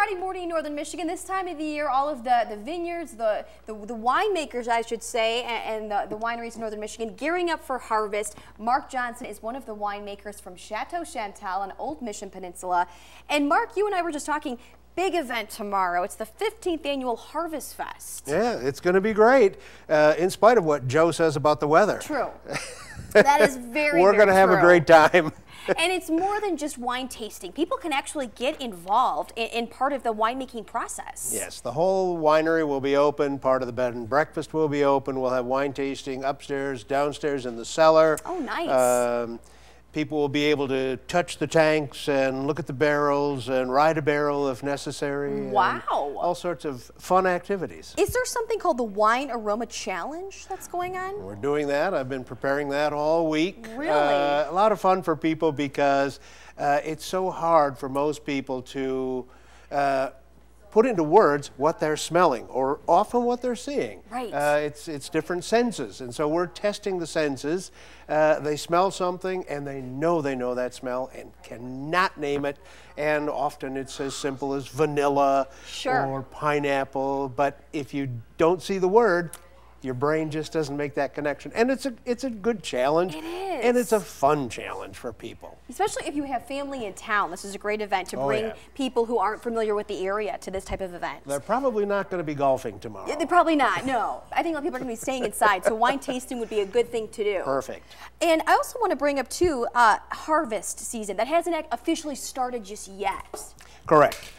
Friday morning in northern Michigan. This time of the year, all of the vineyards, the winemakers, I should say, and the wineries in northern Michigan gearing up for harvest. Mark Johnson is one of the winemakers from Chateau Chantal on Old Mission Peninsula. And Mark, you and I were just talking. Big event tomorrow. It's the 15th annual Harvest Fest. Yeah, it's going to be great, in spite of what Joe says about the weather. True. That is very, We're going to have a great time. And it's more than just wine tasting. People can actually get involved in part of the winemaking process. Yes, the whole winery will be open. Part of the bed and breakfast will be open. We'll have wine tasting upstairs, downstairs in the cellar. Oh, nice. People will be able to touch the tanks and look at the barrels and ride a barrel if necessary. Wow. All sorts of fun activities. Is there something called the Wine Aroma Challenge that's going on? We're doing that. I've been preparing that all week. Really? A lot of fun for people because it's so hard for most people to put into words what they're smelling or often what they're seeing. Right. It's different senses, and so we're testing the senses. They smell something and they know that smell and cannot name it, and often it's as simple as vanilla or pineapple, but if you don't see the word, your brain just doesn't make that connection. And it's a good challenge. It is. And it's a fun challenge for people. Especially if you have family in town. This is a great event to bring people who aren't familiar with the area to this type of event. They're probably not going to be golfing tomorrow. They're probably not, no. I think a lot of people are going to be staying inside, so wine tasting would be a good thing to do. Perfect. And I also want to bring up, too, harvest season. That hasn't officially started just yet. Correct.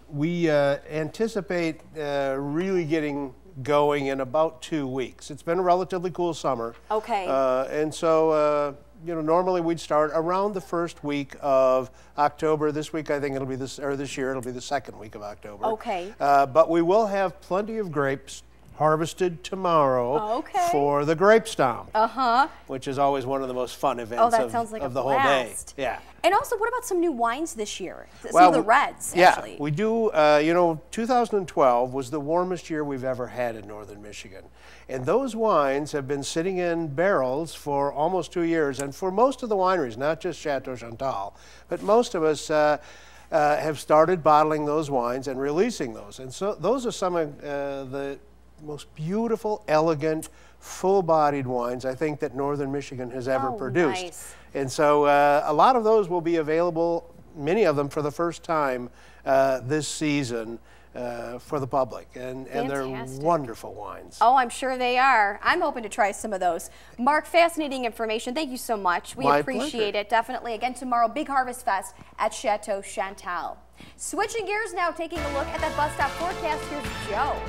We anticipate really getting going in about 2 weeks. It's been a relatively cool summer. Okay. And so, normally we'd start around the first week of October. This week, I think it'll be this year, it'll be the second week of October. Okay. But we will have plenty of grapes harvested tomorrow for the Grape Stomp, which is always one of the most fun events of the whole day. Yeah. And also, what about some new wines this year? Some of the reds, actually. Yeah, we do. 2012 was the warmest year we've ever had in northern Michigan. And those wines have been sitting in barrels for almost 2 years. And for most of the wineries, not just Chateau Chantal, but most of us have started bottling those wines and releasing those. And so those are some of the most beautiful, elegant, full-bodied wines I think that northern Michigan has ever produced. Nice. And so a lot of those will be available, many of them for the first time this season for the public. And they're wonderful wines. Oh, I'm sure they are. I'm hoping to try some of those. Mark, fascinating information. Thank you so much. We appreciate it. Definitely. Again, tomorrow, big Harvest Fest at Chateau Chantal. Switching gears now, taking a look at that bus stop forecast. Here's Joe.